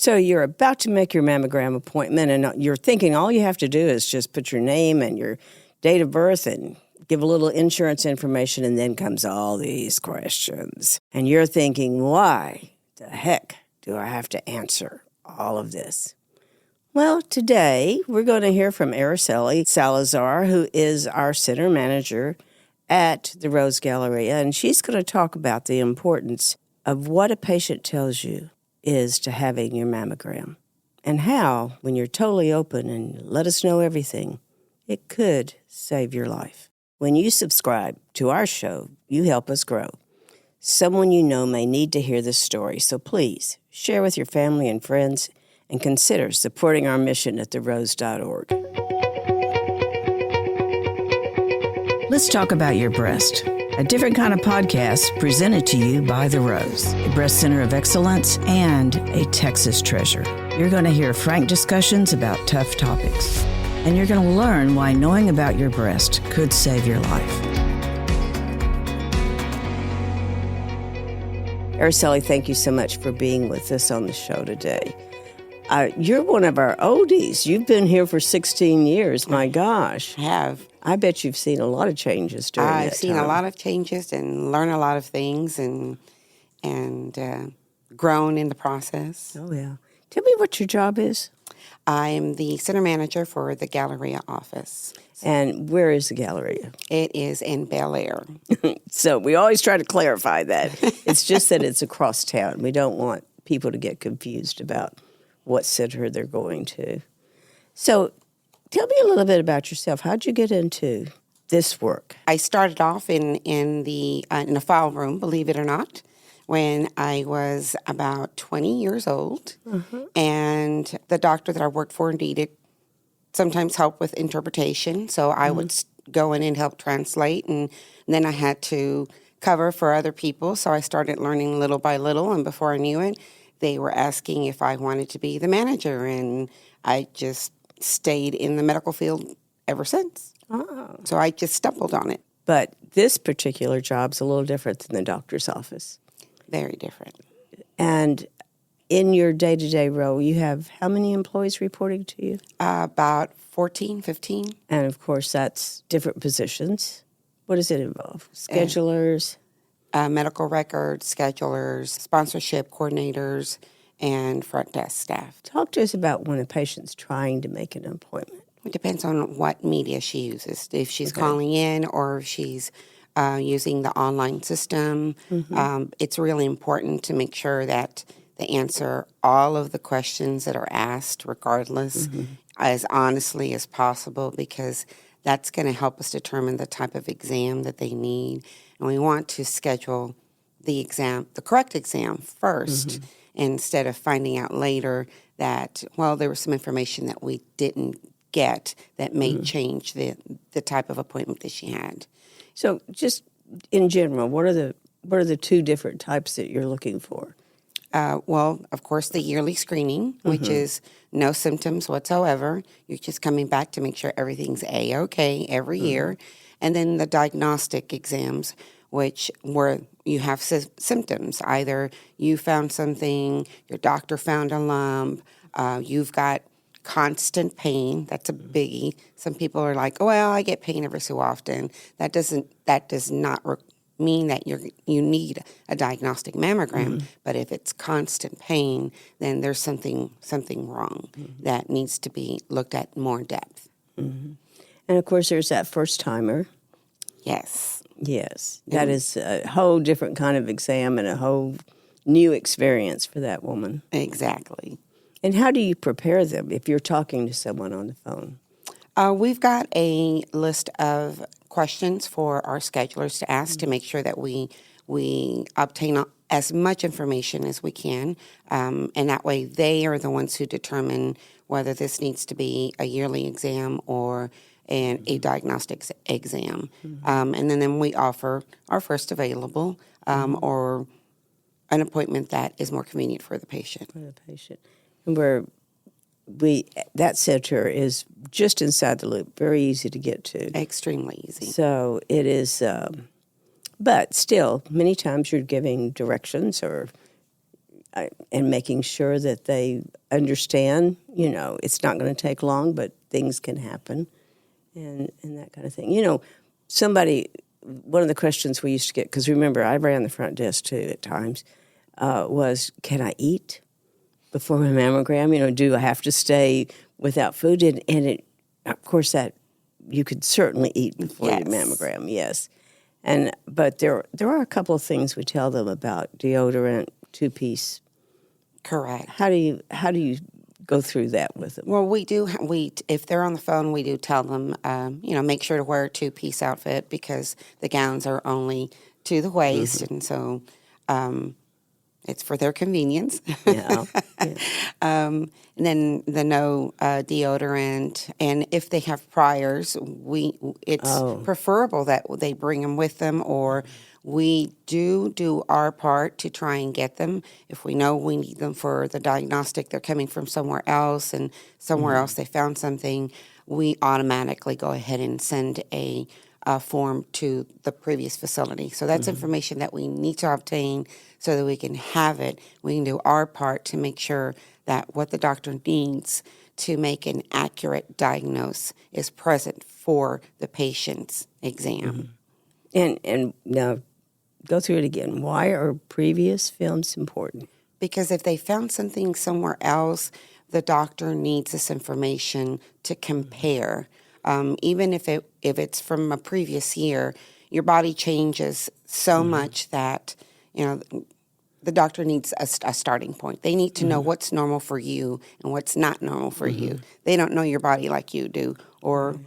So you're about to make your mammogram appointment, and you're thinking all you have to do is just put your name and your date of birth and give a little insurance information, and then comes all these questions. And you're thinking, why the heck do I have to answer all of this? Well, today we're going to hear from Araceli Salazar, who is our center manager at the Rose Galleria, and she's going to talk about the importance of what a patient tells you is to having your mammogram, and how, when you're totally open and let us know everything, it could save your life. When you subscribe to our show, you help us grow. Someone you know may need to hear this story, so please share with your family and friends and consider supporting our mission at therose.org. Let's talk about your breast. A different kind of podcast presented to you by The Rose, a breast center of excellence and a Texas treasure. You're going to hear frank discussions about tough topics, and you're going to learn why knowing about your breast could save your life. Araceli, thank you so much for being with us on the show today. You're one of our oldies. You've been here for 16 years. My gosh. I have. I bet you've seen a lot of changes during that time. I've seen a lot of changes and learned a lot of things and grown in the process. Oh, yeah. Tell me what your job is. I'm the center manager for the Galleria office. And where is the Galleria? It is in Bel Air. So we always try to clarify that. It's just that it's across town. We don't want people to get confused about what center they're going to. So tell me a little bit about yourself. How'd you get into this work? I started off in a file room, believe it or not, when I was about 20 years old. Mm-hmm. And the doctor that I worked for needed sometimes help with interpretation. So I would go in and help translate. And then I had to cover for other people. So I started learning little by little. And before I knew it, they were asking if I wanted to be the manager. And I just stayed in the medical field ever since. Oh. So I just stumbled on it. But this particular job's a little different than the doctor's office. Very different. And in your day-to-day role, you have how many employees reporting to you? About 14, 15. And, of course, that's different positions. What does it involve? Schedulers? Medical records, schedulers, sponsorship coordinators, and front desk staff. Talk to us about when a patient's trying to make an appointment. It depends on what media she uses. If she's calling in or if she's using the online system, it's really important to make sure that they answer all of the questions that are asked, regardless, as honestly as possible, because that's going to help us determine the type of exam that they need. And we want to schedule the correct exam first, instead of finding out later that, well, there was some information that we didn't get that may change the type of appointment that she had. So just in general, what are the two different types that you're looking for? Well, of course, the yearly screening, which is no symptoms whatsoever. You're just coming back to make sure everything's A-OK every year. And then the diagnostic exams, which where you have symptoms. Either you found something, your doctor found a lump, you've got constant pain. That's a biggie. Some people are like, oh, well, I get pain every so often. That does not mean that you need a diagnostic mammogram. But if it's constant pain, then there's something wrong that needs to be looked at more in depth. And of course, there's that first timer. Yes. That is a whole different kind of exam and a whole new experience for that woman. Exactly. And how do you prepare them if you're talking to someone on the phone? We've got a list of questions for our schedulers to ask to make sure that we obtain as much information as we can. And that way they are the ones who determine whether this needs to be a yearly exam or a diagnostic exam. And then we offer our first available or an appointment that is more convenient for the patient. And that center is just inside the loop, very easy to get to. Extremely easy. So it is, but still, many times you're giving directions or and making sure that they understand, it's not going to take long, but things can happen and that kind of thing. One of the questions we used to get, because remember, I ran the front desk too at times, was, can I eat before my mammogram? Do I have to stay without food? And of course, that you could certainly eat before your mammogram, yes. But there are a couple of things we tell them about deodorant, two-piece. Correct. How do you go through that with them? Well, if they're on the phone, we do tell them, make sure to wear a two-piece outfit because the gowns are only to the waist, and so it's for their convenience. Yeah. And then the no deodorant, and if they have priors, it's preferable that they bring them with them, or we do our part to try and get them. If we know we need them for the diagnostic, they're coming from somewhere else, and somewhere else they found something, we automatically go ahead and send a form to the previous facility. So that's information that we need to obtain so that we can have it. We can do our part to make sure that what the doctor needs to make an accurate diagnosis is present for the patient's exam. And now, go through it again. Why are previous films important? Because if they found something somewhere else, the doctor needs this information to compare. Even if it's from a previous year, your body changes so much that the doctor needs a starting point. They need to know what's normal for you and what's not normal for you. They don't know your body like you do, or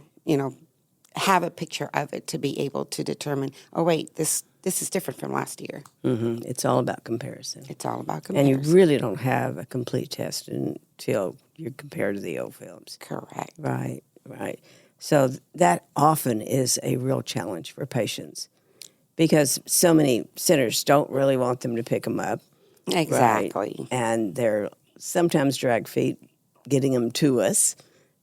have a picture of it to be able to determine, oh wait, this is different from last year. It's all about comparison. It's all about comparison. And you really don't have a complete test until you're compared to the old films. Correct. Right. So that often is a real challenge for patients because so many centers don't really want them to pick them up. Exactly. Right? And they're sometimes drag feet getting them to us,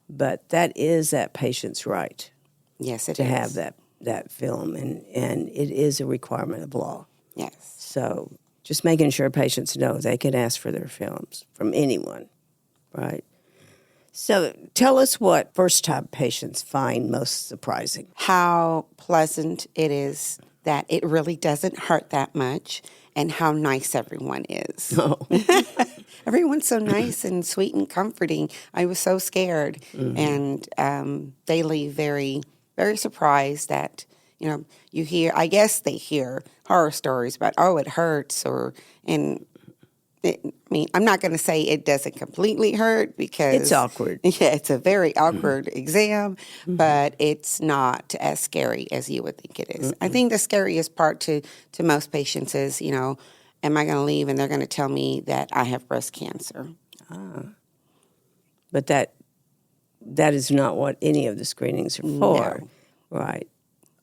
but that is that patient's right. Yes, it to is. have that film, and it is a requirement of law. Yes. So just making sure patients know they can ask for their films from anyone, right? So tell us what first-time patients find most surprising. How pleasant it is that it really doesn't hurt that much, and how nice everyone is. Oh. Everyone's so nice and sweet and comforting. I was so scared, and they leave very, very surprised that, you hear, I guess they hear horror stories about, oh, it hurts, I'm not going to say it doesn't completely hurt because It's awkward. Yeah, it's a very awkward exam, but it's not as scary as you would think it is. I think the scariest part to most patients is, am I going to leave and they're going to tell me that I have breast cancer? But that is not what any of the screenings are for. No. Right.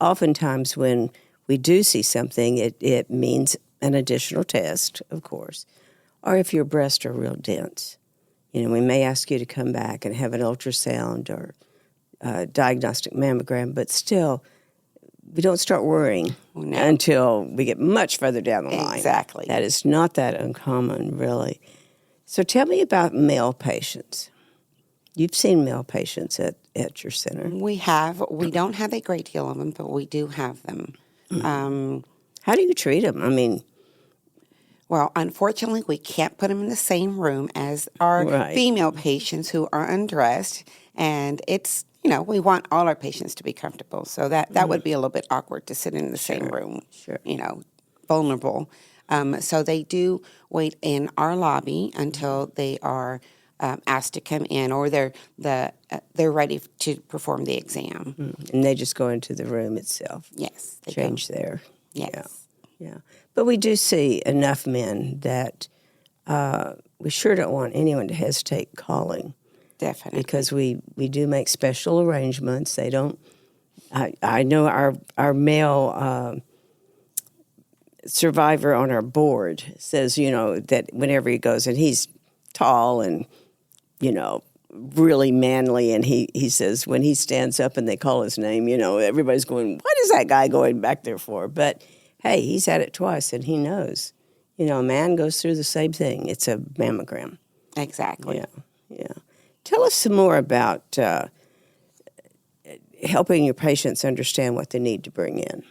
Oftentimes when we do see something, it means an additional test, of course. Or if your breasts are real dense, we may ask you to come back and have an ultrasound or a diagnostic mammogram, but still, we don't start worrying until we get much further down the line. Exactly. That is not that uncommon, really. So tell me about male patients. You've seen male patients at your center. We have. We don't have a great deal of them, but we do have them. How do you treat them? Well, unfortunately, we can't put them in the same room as our female patients who are undressed. And it's, we want all our patients to be comfortable. So that would be a little bit awkward to sit in the same room, vulnerable. So they do wait in our lobby until they are asked to come in, or they're ready to perform the exam. And they just go into the room itself. Yes. They Change there. Yes. Yeah. But we do see enough men that we sure don't want anyone to hesitate calling. Definitely. Because we do make special arrangements. They don't. I know our male survivor on our board says, that whenever he goes, and he's tall and, really manly, and he says when he stands up and they call his name, everybody's going, what is that guy going back there for? But hey, he's had it twice, and he knows, A man goes through the same thing. It's a mammogram. Exactly. Yeah. Tell us some more about helping your patients understand what they need to bring in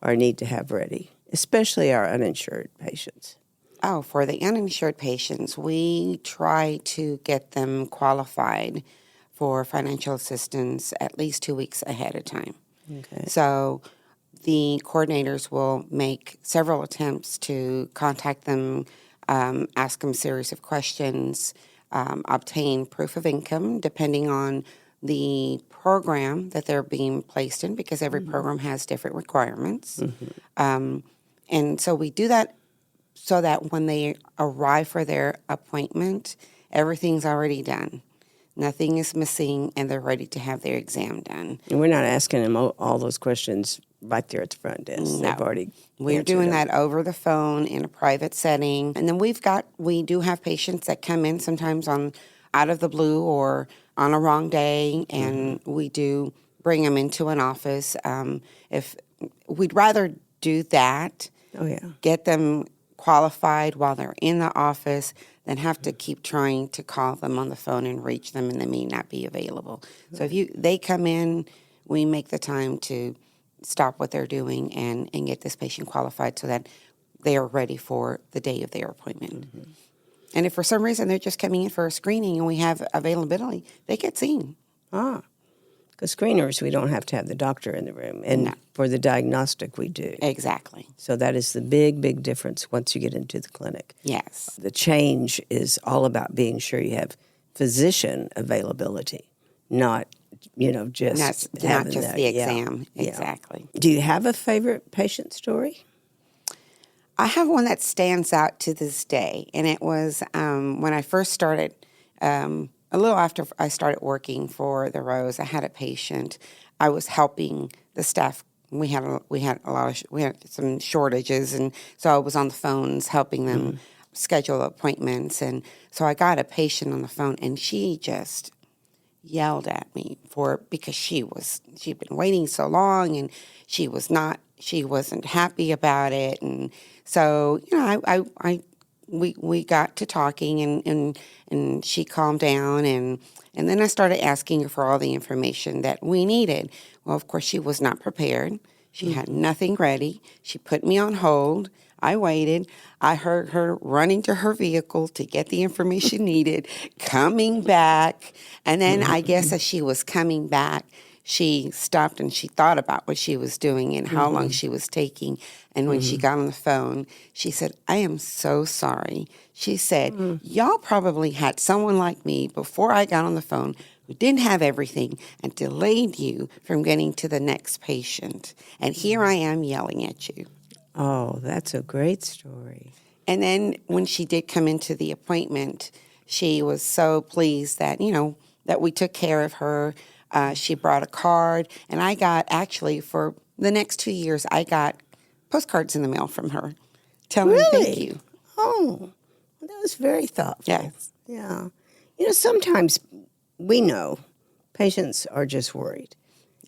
or need to have ready, especially our uninsured patients. Oh, for the uninsured patients, we try to get them qualified for financial assistance at least 2 weeks ahead of time. Okay. So the coordinators will make several attempts to contact them, ask them a series of questions, obtain proof of income, depending on the program that they're being placed in, because every program has different requirements. And so we do that so that when they arrive for their appointment, everything's already done. Nothing is missing, and they're ready to have their exam done. And we're not asking them all those questions right there at the front desk. No. They've already We're answered doing them. that over the phone in a private setting. And then we do have patients that come in sometimes out of the blue or on a wrong day, and we do bring them into an office. If we'd rather do that, get them qualified while they're in the office, than have to keep trying to call them on the phone and reach them, and they may not be available. So if they come in, we make the time to stop what they're doing and get this patient qualified so that they are ready for the day of their appointment. And if for some reason they're just coming in for a screening and we have availability, they get seen. Because screeners, we don't have to have the doctor in the room. And for the diagnostic, we do. Exactly. So that is the big, big difference once you get into the clinic. Yes. The change is all about being sure you have physician availability, not, just Not just that. the exam. Yeah. Exactly. Do you have a favorite patient story? I have one that stands out to this day, and it was when I first started, a little after I started working for the Rose. I had a patient. I was helping the staff. We had some shortages, and so I was on the phones helping them schedule appointments. And so I got a patient on the phone, and she just yelled at me because she'd been waiting so long, and she wasn't happy about it. And so, we got to talking, and she calmed down, and then I started asking her for all the information that we needed. Well, of course, she was not prepared. She had nothing ready. She put me on hold. I waited. I heard her running to her vehicle to get the information needed, coming back, and then I guess as she was coming back, she stopped and she thought about what she was doing and how long she was taking. And when she got on the phone, she said, "I am so sorry." She said, "Y'all probably had someone like me before I got on the phone who didn't have everything and delayed you from getting to the next patient. And here I am yelling at you." Oh, that's a great story. And then when she did come into the appointment, she was so pleased that, that we took care of her. She brought a card, and I got, actually, for the next 2 years, I got postcards in the mail from her telling me thank you. Oh, that was very thoughtful. Yes. Yeah. Sometimes we know patients are just worried,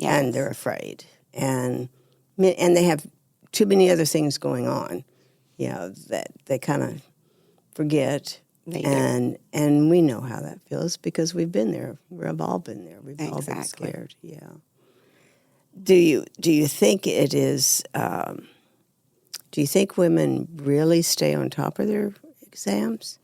and they're afraid, and they have too many other things going on, that they kind of forget. They do. And we know how that feels because we've been there. We've all been there. We've all been Exactly. scared. Yeah. Do you think it is? Do you think women really stay on top of their exams?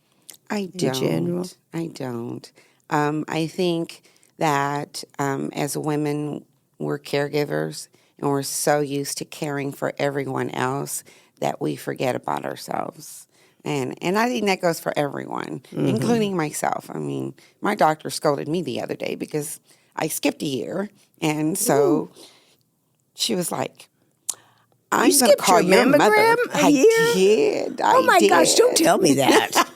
I don't. In general? I don't. I think that as women, we're caregivers, and we're so used to caring for everyone else that we forget about ourselves. And I think that goes for everyone, including myself. I mean, my doctor scolded me the other day because I skipped a year. And so she was like, "I'm going to call your mother." A year? Did. Oh, my gosh, don't tell me that.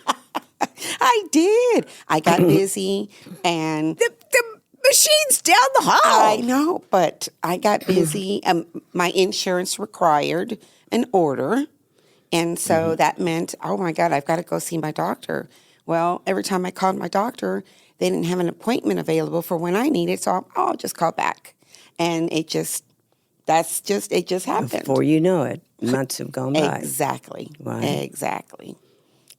I did. I got busy, and The machine's down the hall. I know, but I got busy. My insurance required an order. And so that meant, oh, my God, I've got to go see my doctor. Well, every time I called my doctor, they didn't have an appointment available for when I needed, so I'll just call back. And it just it just happened. Before you know it, months have gone by. Exactly. Right. Exactly.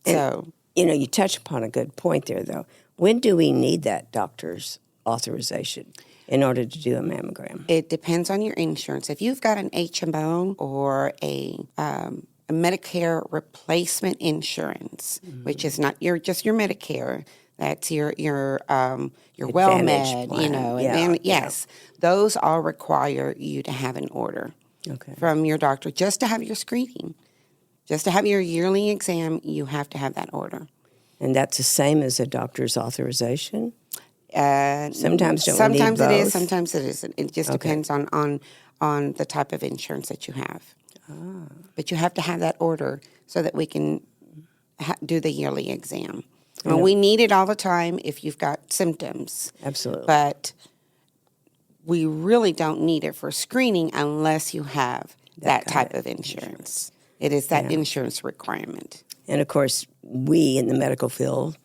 And, So, you touch upon a good point there, though. When do we need that doctor's authorization in order to do a mammogram? it depends on your insurance. If you've got an HMO or a Medicare replacement insurance, which is not just your Medicare, that's your WellMed, plan. yes, those all require you to have an order from your doctor just to have your screening. Just to have your yearly exam, you have to have that order. And that's the same as a doctor's authorization? Sometimes don't we need Sometimes it is, both? sometimes it isn't. It just depends on the type of insurance that you have. But you have to have that order so that we can do the yearly exam. I mean, we need it all the time if you've got symptoms. Absolutely. But we really don't need it for screening unless you have that type of insurance. It is that insurance requirement. And, of course, we in the medical field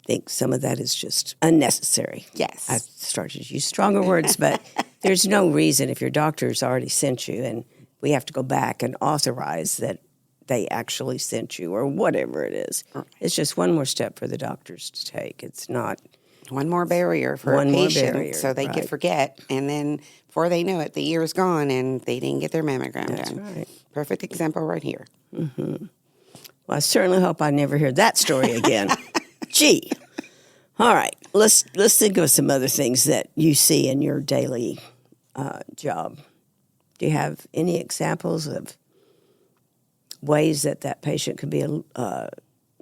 think some of that is just unnecessary. Yes. I started to use stronger words, but there's no reason if your doctor's already sent you and we have to go back and authorize that they actually sent you or whatever it is. It's just one more step for the doctors to take. It's not... One more barrier for a patient so they could forget. And then before they know it, the year's gone and they didn't get their mammogram done. That's right. Perfect example right here. Mm-hmm. Well, I certainly hope I never hear that story again. Gee. All right. Let's think of some other things that you see in your daily job. Do you have any examples of ways that patient could be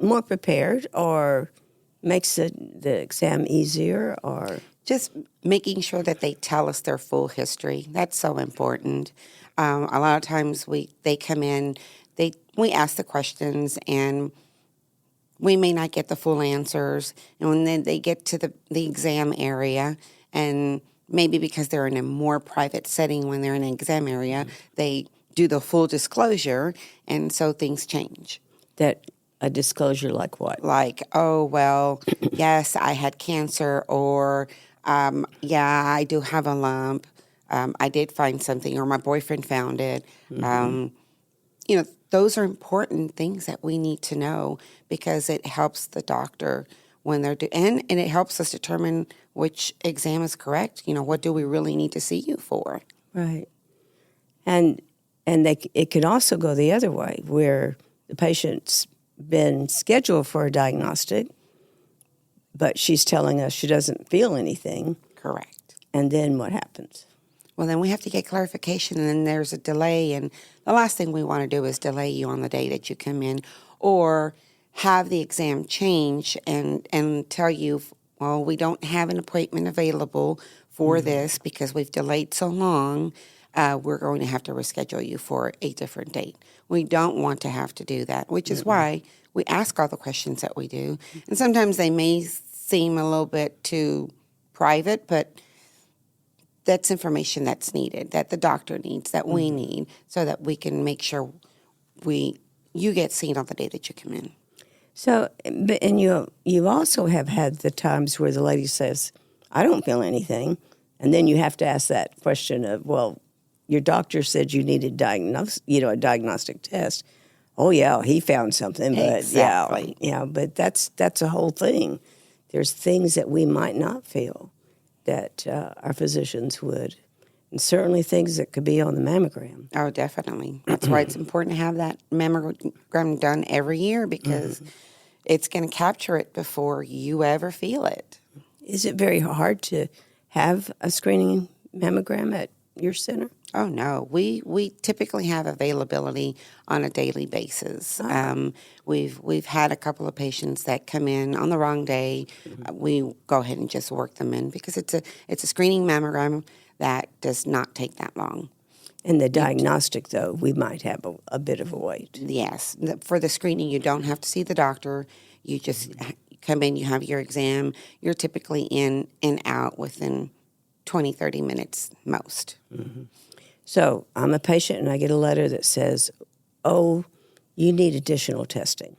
more prepared or makes the exam easier, or just making sure that they tell us their full history? That's so important. A lot of times they come in, we ask the questions, and we may not get the full answers. And then they get to the exam area, and maybe because they're in a more private setting when they're in an exam area, they do the full disclosure, and so things change. That a disclosure like what? Like, oh, well, yes, I had cancer, or yeah, I do have a lump. I did find something, or my boyfriend found it. Those are important things that we need to know because it helps the doctor when they're and it helps us determine which exam is correct. What do we really need to see you for? Right. And it could also go the other way, where the patient's been scheduled for a diagnostic, but she's telling us she doesn't feel anything. Correct. And then what happens? Well, then we have to get clarification, and then there's a delay. And the last thing we want to do is delay you on the day that you come in, or have the exam change and tell you, well, we don't have an appointment available for this because we've delayed so long. We're going to have to reschedule you for a different date. We don't want to have to do that, which is why we ask all the questions that we do. And sometimes they may seem a little bit too private, but that's information that's needed, that the doctor needs, that we need, so that we can make sure you get seen on the day that you come in. So, and you also have had the times where the lady says, I don't feel anything. And then you have to ask that question of, well, your doctor said you needed a diagnostic test. Oh, yeah, he found something. But exactly. But that's a whole thing. There's things that we might not feel that our physicians would. And certainly things that could be on the mammogram. Oh, definitely. That's why it's important to have that mammogram done every year, because it's going to capture it before you ever feel it. Is it very hard to have a screening mammogram at your center? Oh, no. We typically have availability on a daily basis. We've had a couple of patients that come in on the wrong day. We go ahead and just work them in because it's a screening mammogram that does not take that long. And the diagnostic, though, we might have a bit of a wait. Yes. For the screening, you don't have to see the doctor. You just come in, you have your exam. You're typically in and out within 20, 30 minutes most. So I'm a patient and I get a letter that says, oh, you need additional testing.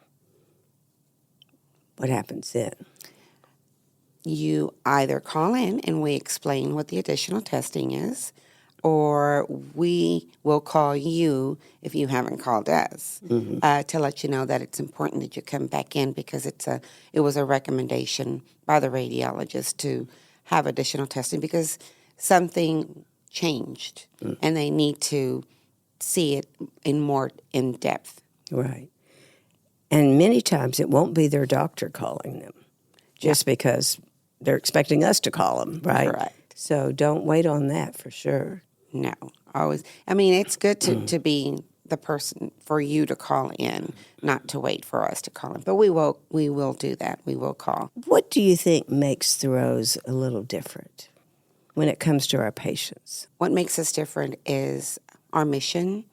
What happens then? You either call in and we explain what the additional testing is. or we will call you if you haven't called us to let you know that it's important that you come back in because it was a recommendation by the radiologist to have additional testing because something changed and they need to see it in depth. Right. And many times it won't be their doctor calling them just because they're expecting us to call them, right? Correct. So don't wait on that for sure. No, always. I mean, it's good to be the person for you to call in, not to wait for us to call in. But we will do that. We will call. What do you think makes the Rose a little different when it comes to our patients? What makes us different is our mission,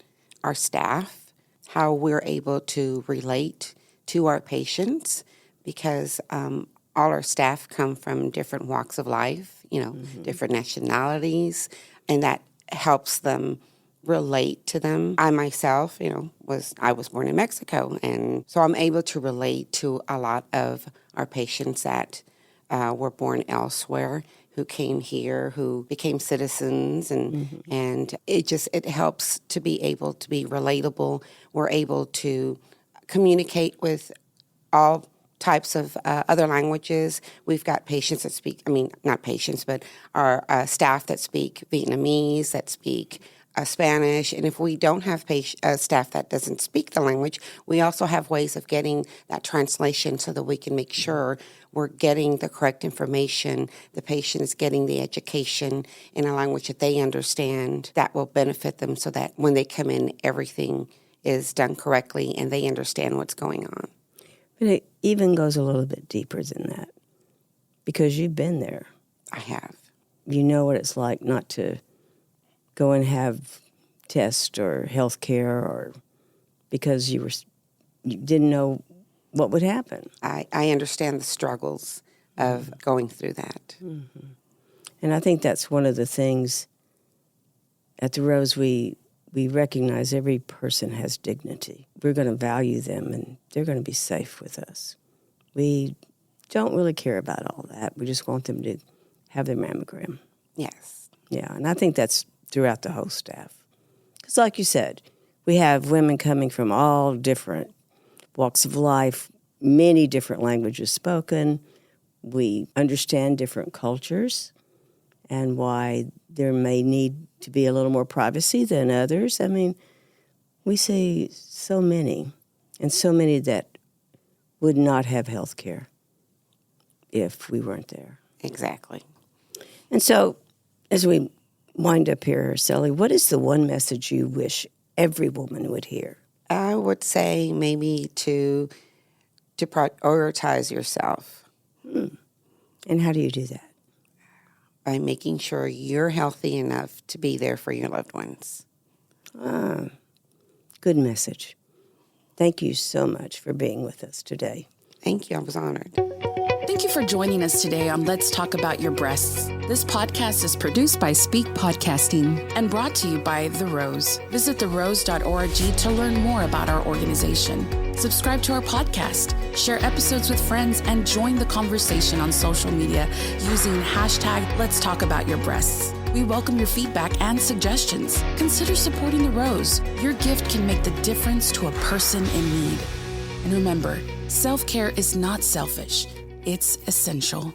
our staff, how we're able to relate to our patients because all our staff come from different walks of life, different nationalities, and that helps them relate to them. I myself, I was born in Mexico, and so I'm able to relate to a lot of our patients that were born elsewhere, who came here, who became citizens, and it helps to be able to be relatable. We're able to communicate with all types of other languages. We've got patients that speak, not patients, but our staff that speak Vietnamese, that speak Spanish. And if we don't have staff that doesn't speak the language, we also have ways of getting that translation so that we can make sure we're getting the correct information, the patient is getting the education in a language that they understand that will benefit them so that when they come in, everything is done correctly and they understand what's going on. But it even goes a little bit deeper than that because you've been there. I have. You know what it's like not to go and have tests or health care or because you didn't know what would happen. I understand the struggles of going through that. Mm-hmm. And I think that's one of the things at the Rose we recognize every person has dignity. We're going to value them, and they're going to be safe with us. We don't really care about all that. We just want them to have their mammogram. Yes. Yeah, and I think that's throughout the whole staff. Because like you said, we have women coming from all different walks of life, many different languages spoken. We understand different cultures and why there may need to be a little more privacy than others. We see so many, and so many that would not have health care if we weren't there. Exactly. And so, as we wind up here, Araceli, what is the one message you wish every woman would hear? I would say maybe to prioritize yourself. And how do you do that? By making sure you're healthy enough to be there for your loved ones. Good message. Thank you so much for being with us today. Thank you. I was honored. Thank you for joining us today on Let's Talk About Your Breasts. This podcast is produced by Speak Podcasting and brought to you by The Rose. Visit therose.org to learn more about our organization. Subscribe to our podcast, share episodes with friends, and join the conversation on social media using hashtag Let's Talk About Your Breasts. We welcome your feedback and suggestions. Consider supporting The Rose. Your gift can make the difference to a person in need. And remember, self-care is not selfish. It's essential.